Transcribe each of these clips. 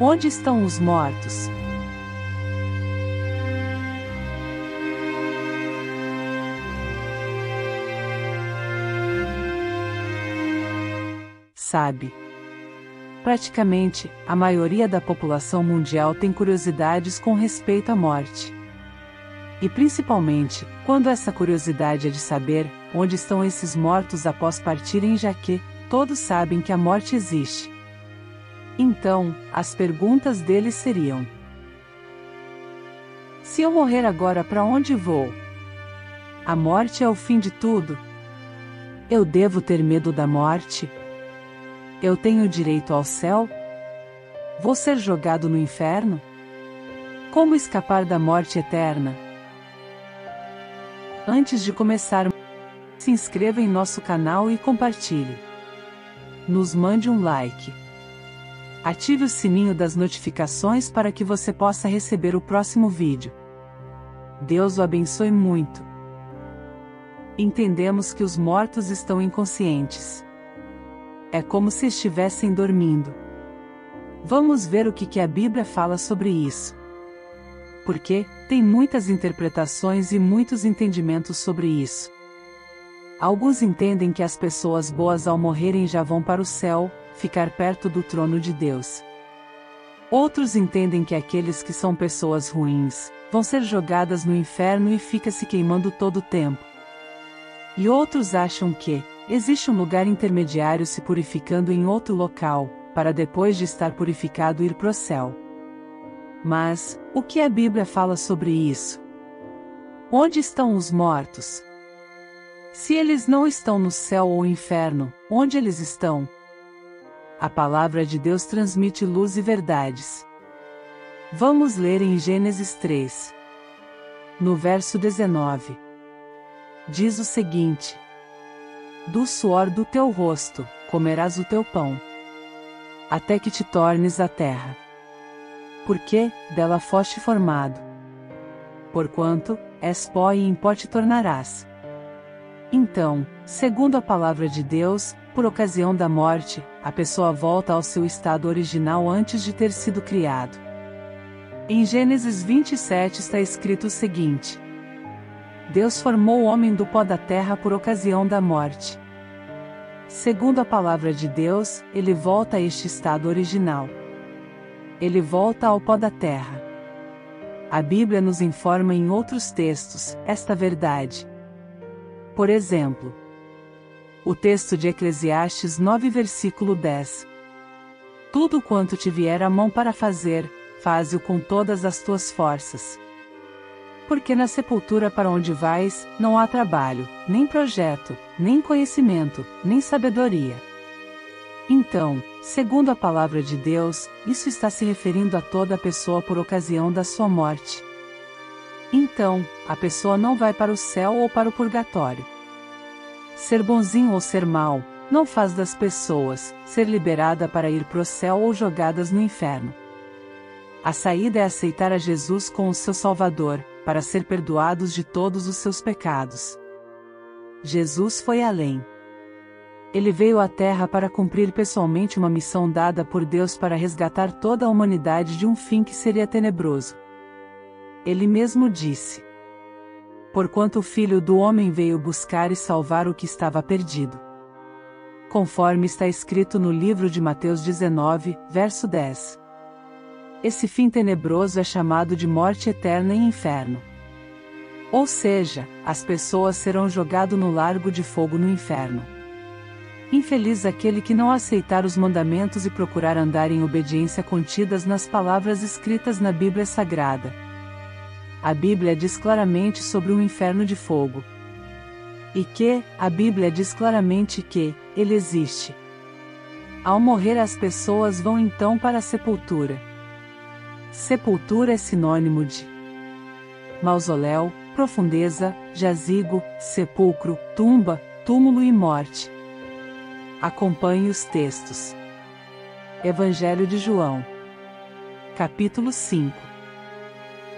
Onde estão os mortos? Sabe? Praticamente, a maioria da população mundial tem curiosidades com respeito à morte. E principalmente, quando essa curiosidade é de saber onde estão esses mortos após partirem, já que todos sabem que a morte existe. Então, as perguntas deles seriam: se eu morrer agora, para onde vou? A morte é o fim de tudo? Eu devo ter medo da morte? Eu tenho direito ao céu? Vou ser jogado no inferno? Como escapar da morte eterna? Antes de começar, se inscreva em nosso canal e compartilhe. Nos mande um like. Ative o sininho das notificações para que você possa receber o próximo vídeo. Deus o abençoe muito. Entendemos que os mortos estão inconscientes. É como se estivessem dormindo. Vamos ver o que a Bíblia fala sobre isso. Porque tem muitas interpretações e muitos entendimentos sobre isso. Alguns entendem que as pessoas boas ao morrerem já vão para o céu, ficar perto do trono de Deus. Outros entendem que aqueles que são pessoas ruins vão ser jogadas no inferno e fica se queimando todo o tempo. E outros acham que existe um lugar intermediário se purificando em outro local, para depois de estar purificado ir pro céu. Mas, o que a Bíblia fala sobre isso? Onde estão os mortos? Se eles não estão no céu ou inferno, onde eles estão? A palavra de Deus transmite luz e verdades. Vamos ler em Gênesis 3. No verso 19. Diz o seguinte: do suor do teu rosto comerás o teu pão, até que te tornes a terra. Porque dela foste formado. Porquanto és pó e em pó te tornarás. Então, segundo a palavra de Deus, por ocasião da morte, a pessoa volta ao seu estado original antes de ter sido criado. Em Gênesis 27 está escrito o seguinte: Deus formou o homem do pó da terra por ocasião da morte. Segundo a palavra de Deus, ele volta a este estado original. Ele volta ao pó da terra. A Bíblia nos informa em outros textos esta verdade. Por exemplo, o texto de Eclesiastes 9 versículo 10. Tudo quanto te vier a mão para fazer, faze-o com todas as tuas forças. Porque na sepultura para onde vais, não há trabalho, nem projeto, nem conhecimento, nem sabedoria. Então, segundo a palavra de Deus, isso está se referindo a toda pessoa por ocasião da sua morte. Então, a pessoa não vai para o céu ou para o purgatório. Ser bonzinho ou ser mau, não faz das pessoas ser liberada para ir para o céu ou jogadas no inferno. A saída é aceitar a Jesus como seu Salvador, para ser perdoados de todos os seus pecados. Jesus foi além. Ele veio à Terra para cumprir pessoalmente uma missão dada por Deus para resgatar toda a humanidade de um fim que seria tenebroso. Ele mesmo disse: porquanto o Filho do Homem veio buscar e salvar o que estava perdido. Conforme está escrito no livro de Mateus 19, verso 10. Esse fim tenebroso é chamado de morte eterna e inferno. Ou seja, as pessoas serão jogadas no largo de fogo no inferno. Infeliz aquele que não aceitar os mandamentos e procurar andar em obediência contidas nas palavras escritas na Bíblia Sagrada. A Bíblia diz claramente sobre um inferno de fogo. E que, a Bíblia diz claramente que, ele existe. Ao morrer as pessoas vão então para a sepultura. Sepultura é sinônimo de mausoléu, profundeza, jazigo, sepulcro, tumba, túmulo e morte. Acompanhe os textos. Evangelho de João, capítulo 5,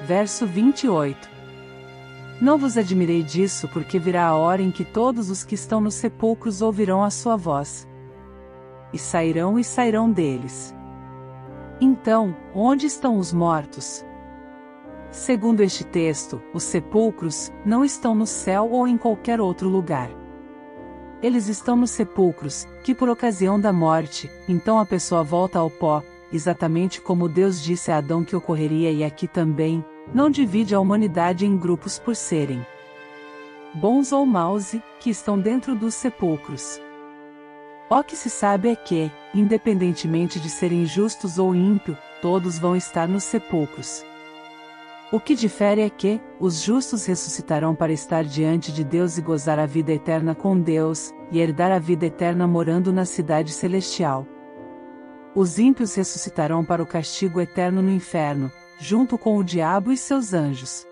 verso 28. Não vos admirei disso, porque virá a hora em que todos os que estão nos sepulcros ouvirão a sua voz. E sairão deles. Então, onde estão os mortos? Segundo este texto, os sepulcros não estão no céu ou em qualquer outro lugar. Eles estão nos sepulcros, que por ocasião da morte, então a pessoa volta ao pó, exatamente como Deus disse a Adão que ocorreria, e aqui também, não divide a humanidade em grupos por serem bons ou maus e que estão dentro dos sepulcros. O que se sabe é que, independentemente de serem justos ou ímpios, todos vão estar nos sepulcros. O que difere é que, os justos ressuscitarão para estar diante de Deus e gozar a vida eterna com Deus, e herdar a vida eterna morando na cidade celestial. Os ímpios ressuscitarão para o castigo eterno no inferno, junto com o diabo e seus anjos.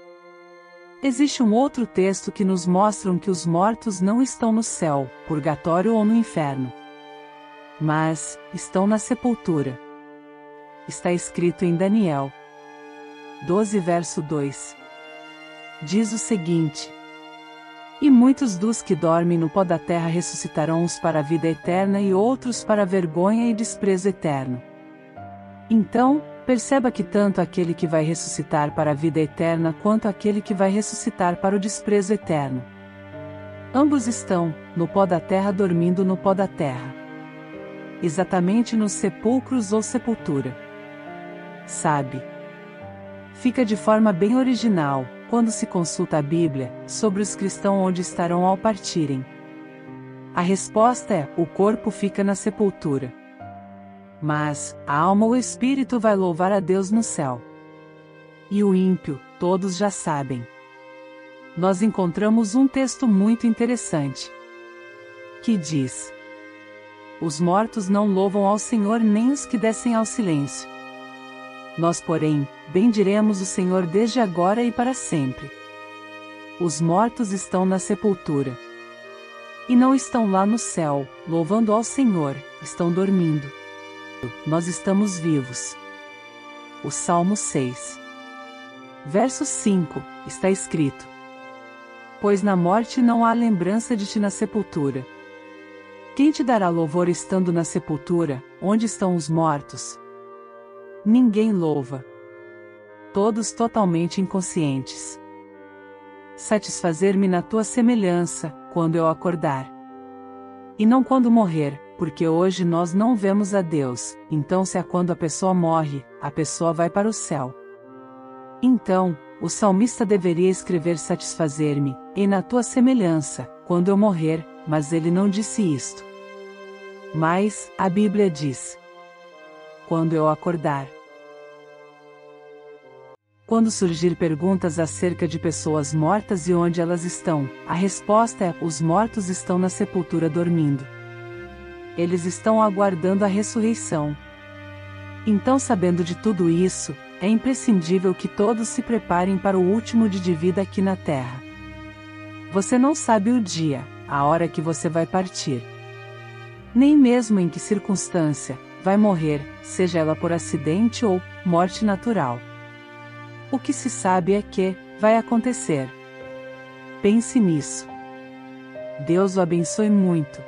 Existe um outro texto que nos mostra que os mortos não estão no céu, purgatório ou no inferno, mas estão na sepultura. Está escrito em Daniel 12, verso 2. Diz o seguinte: E muitos dos que dormem no pó da terra ressuscitarão, uns para a vida eterna e outros para a vergonha e desprezo eterno. Então, perceba que tanto aquele que vai ressuscitar para a vida eterna quanto aquele que vai ressuscitar para o desprezo eterno, ambos estão no pó da terra, dormindo no pó da terra, exatamente nos sepulcros ou sepultura. Sabe? Fica de forma bem original, quando se consulta a Bíblia, sobre os cristãos onde estarão ao partirem. A resposta é: o corpo fica na sepultura, mas a alma ou o espírito vai louvar a Deus no céu. E o ímpio, todos já sabem. Nós encontramos um texto muito interessante, que diz: Os mortos não louvam ao Senhor, nem os que descem ao silêncio. Nós, porém, bendiremos o Senhor desde agora e para sempre. Os mortos estão na sepultura. E não estão lá no céu, louvando ao Senhor, estão dormindo. Nós estamos vivos. O Salmo 6, verso 5, está escrito: Pois na morte não há lembrança de ti na sepultura. Quem te dará louvor estando na sepultura, onde estão os mortos? Ninguém louva. Todos totalmente inconscientes. Satisfazer-me na tua semelhança, quando eu acordar. E não quando morrer, porque hoje nós não vemos a Deus, então se é quando a pessoa morre, a pessoa vai para o céu. Então, o salmista deveria escrever satisfazer-me, e na tua semelhança, quando eu morrer, mas ele não disse isto. Mas, a Bíblia diz: quando eu acordar. Quando surgir perguntas acerca de pessoas mortas e onde elas estão, a resposta é: os mortos estão na sepultura dormindo. Eles estão aguardando a ressurreição. Então, sabendo de tudo isso, é imprescindível que todos se preparem para o último dia de vida aqui na Terra. Você não sabe o dia, a hora que você vai partir. Nem mesmo em que circunstância vai morrer, seja ela por acidente ou morte natural. O que se sabe é que vai acontecer. Pense nisso. Deus o abençoe muito.